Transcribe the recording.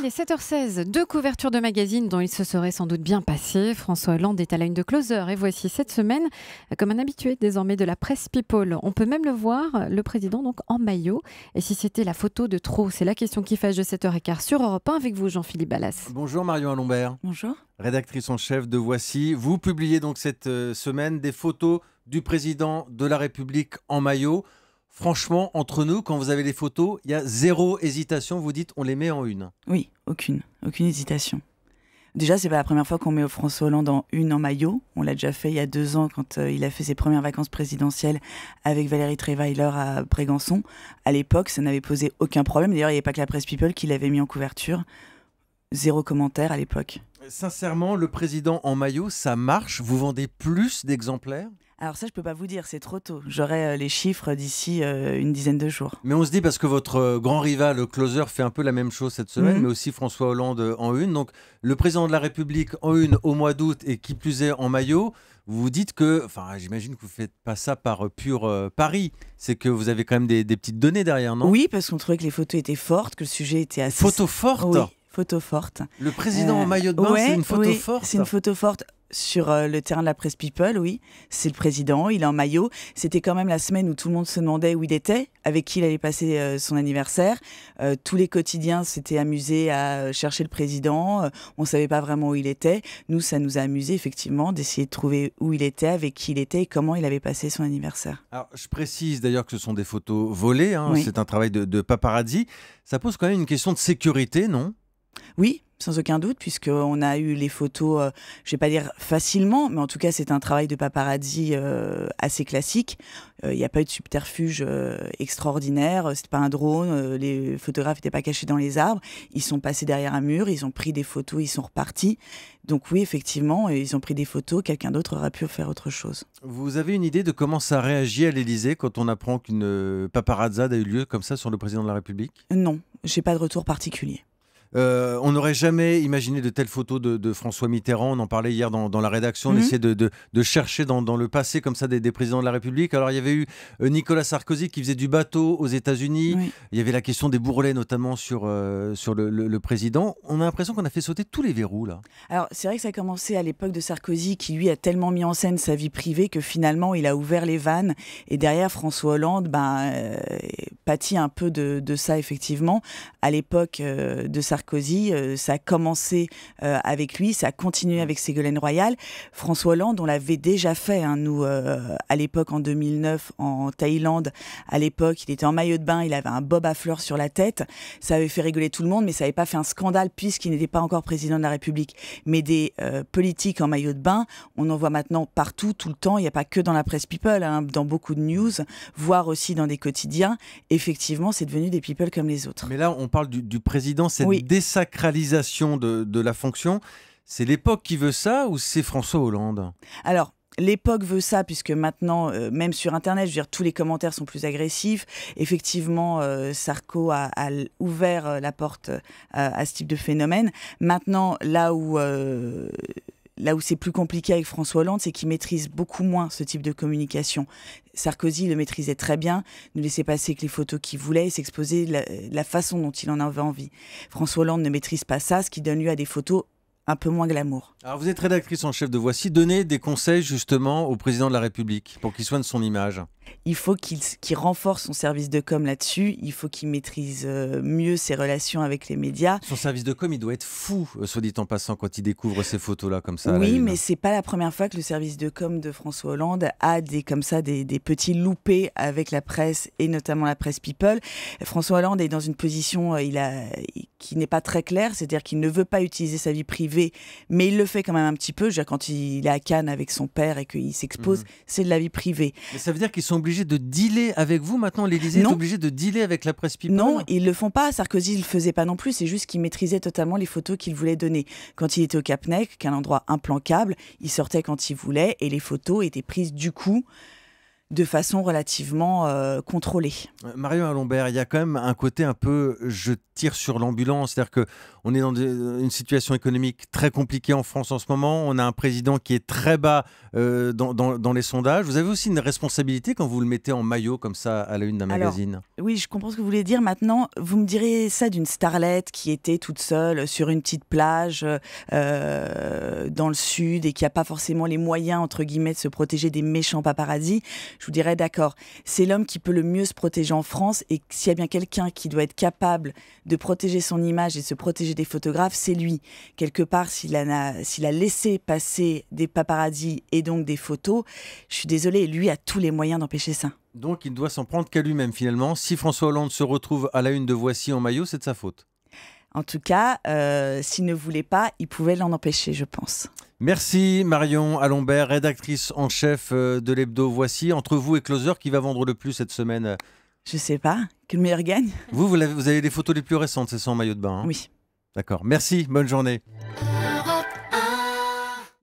Allez, 7h16, deux couvertures de magazines dont il se serait sans doute bien passé. François Hollande est à la une de Closer et voici cette semaine, comme un habitué désormais de la presse People. On peut même le voir, le président donc en maillot. Et si c'était la photo de trop, c'est la question qui fâche de 7h15 sur Europe 1 avec vous Jean-Philippe Ballas. Bonjour Marion Alombert. Bonjour. Rédactrice en chef de Voici. Vous publiez donc cette semaine des photos du président de la République en maillot. Franchement, entre nous, quand vous avez les photos, il y a zéro hésitation. Vous dites, on les met en une. Oui, aucune hésitation. Déjà, c'est pas la première fois qu'on met François Hollande en une en maillot. On l'a déjà fait il y a 2 ans quand il a fait ses premières vacances présidentielles avec Valérie Trierweiler à Brégançon. À l'époque, ça n'avait posé aucun problème. D'ailleurs, il n'y avait pas que la presse People qui l'avait mis en couverture. Zéro commentaire à l'époque. Sincèrement, le président en maillot, ça marche. Vous vendez plus d'exemplaires ? Alors ça, je peux pas vous dire, c'est trop tôt. J'aurai les chiffres d'ici une dizaine de jours. Mais on se dit, parce que votre grand rival, le Closer, fait un peu la même chose cette semaine, mais aussi François Hollande en une. Donc, le président de la République en une au mois d'août et qui plus est en maillot, vous vous dites que, enfin, j'imagine que vous ne faites pas ça par pur pari. C'est que vous avez quand même des petites données derrière, non ? Oui, parce qu'on trouvait que les photos étaient fortes, que le sujet était assez... Photos fortes ? Oui, photos fortes. Le président en maillot de bain, ouais, c'est une photo oui, forte ? C'est une photo forte. Sur le terrain de la presse People, oui, c'est le président, il est en maillot. C'était quand même la semaine où tout le monde se demandait où il était, avec qui il allait passer son anniversaire. Tous les quotidiens s'étaient amusés à chercher le président. On ne savait pas vraiment où il était. Nous, ça nous a amusés, effectivement, d'essayer de trouver où il était, avec qui il était et comment il avait passé son anniversaire. Alors, je précise d'ailleurs que ce sont des photos volées, hein, Oui. c'est un travail de paparazzi. Ça pose quand même une question de sécurité, non ? Oui, sans aucun doute, puisqu'on a eu les photos, je ne vais pas dire facilement, mais en tout cas, c'est un travail de paparazzi assez classique. Il n'y a pas eu de subterfuge extraordinaire, ce n'était pas un drone, les photographes n'étaient pas cachés dans les arbres. Ils sont passés derrière un mur, ils ont pris des photos, ils sont repartis. Donc oui, effectivement, ils ont pris des photos, quelqu'un d'autre aurait pu faire autre chose. Vous avez une idée de comment ça réagit à l'Élysée quand on apprend qu'une paparazzade a eu lieu comme ça sur le président de la République ? Non, je n'ai pas de retour particulier. On n'aurait jamais imaginé de telles photos de François Mitterrand. On en parlait hier dans la rédaction. On essayait de chercher dans le passé comme ça des présidents de la République. Alors il y avait eu Nicolas Sarkozy qui faisait du bateau aux États-Unis. Oui. Il y avait la question des bourrelets notamment sur le président. On a l'impression qu'on a fait sauter tous les verrous là. Alors c'est vrai que ça a commencé à l'époque de Sarkozy qui lui a tellement mis en scène sa vie privée que finalement il a ouvert les vannes. Et derrière François Hollande pâtit un peu de ça effectivement. À l'époque de Sarkozy, ça a commencé avec lui, ça a continué avec Ségolène Royal. François Hollande, on l'avait déjà fait, hein, nous, à l'époque en 2009, en Thaïlande. À l'époque, il était en maillot de bain, il avait un bob à fleurs sur la tête. Ça avait fait rigoler tout le monde, mais ça n'avait pas fait un scandale puisqu'il n'était pas encore président de la République. Mais des politiques en maillot de bain, on en voit maintenant partout, tout le temps. Il n'y a pas que dans la presse People, hein, dans beaucoup de news, voire aussi dans des quotidiens. Effectivement, c'est devenu des people comme les autres. Mais là, on parle du président, cette désacralisation de la fonction. C'est l'époque qui veut ça ou c'est François Hollande ? Alors, l'époque veut ça, puisque maintenant, même sur Internet, je veux dire, tous les commentaires sont plus agressifs. Effectivement, Sarko a ouvert la porte à ce type de phénomène. Maintenant, là où c'est plus compliqué avec François Hollande, c'est qu'il maîtrise beaucoup moins ce type de communication. Sarkozy le maîtrisait très bien, ne laissait passer que les photos qu'il voulait et s'exposait de la façon dont il en avait envie. François Hollande ne maîtrise pas ça, ce qui donne lieu à des photos un peu moins glamour. Alors vous êtes rédactrice en chef de Voici. Donnez des conseils justement au président de la République pour qu'il soigne son image. Il faut qu'il renforce son service de com là-dessus. Il faut qu'il maîtrise mieux ses relations avec les médias. Son service de com, il doit être fou, soit dit en passant, quand il découvre ces photos-là comme ça. Oui, mais c'est pas la première fois que le service de com de François Hollande a des petits loupés avec la presse et notamment la presse People. François Hollande est dans une position qui n'est pas très claire, c'est-à-dire qu'il ne veut pas utiliser sa vie privée, mais il le fait quand même un petit peu. Quand il est à Cannes avec son père et qu'il s'expose, c'est de la vie privée. Mais ça veut dire qu'ils sont obligés de dealer avec vous maintenant ? L'Élysée est obligé de dealer avec la presse People ? Non, ils le font pas. Sarkozy le faisait pas non plus. C'est juste qu'il maîtrisait totalement les photos qu'il voulait donner. Quand il était au Cap-Nec, qu'un endroit implancable, il sortait quand il voulait et les photos étaient prises du coup de façon relativement contrôlée. Marion Alombert, il y a quand même un côté un peu je tire sur l'ambulance, c'est-à-dire qu'on est dans une situation économique très compliquée en France en ce moment, on a un président qui est très bas dans les sondages. Vous avez aussi une responsabilité quand vous le mettez en maillot comme ça à la une d'un magazine. Oui, je comprends ce que vous voulez dire. Maintenant, vous me direz ça d'une starlette qui était toute seule sur une petite plage dans le sud et qui n'a pas forcément les moyens, entre guillemets, de se protéger des méchants paparazzi. Je vous dirais d'accord, c'est l'homme qui peut le mieux se protéger en France, et s'il y a bien quelqu'un qui doit être capable de protéger son image et de se protéger des photographes, c'est lui. Quelque part, s'il a laissé passer des paparazzi et donc des photos, je suis désolée, lui a tous les moyens d'empêcher ça. Donc il doit s'en prendre qu'à lui-même finalement. Si François Hollande se retrouve à la une de Voici en maillot, c'est de sa faute. En tout cas, s'il ne voulait pas, il pouvait l'en empêcher, je pense. Merci Marion Alombert, rédactrice en chef de l'hebdo Voici. Entre vous et Closer, qui va vendre le plus cette semaine? Je sais pas, que le meilleur gagne. Vous avez les photos les plus récentes, c'est ça, en maillot de bain, hein? Oui. D'accord, merci, bonne journée.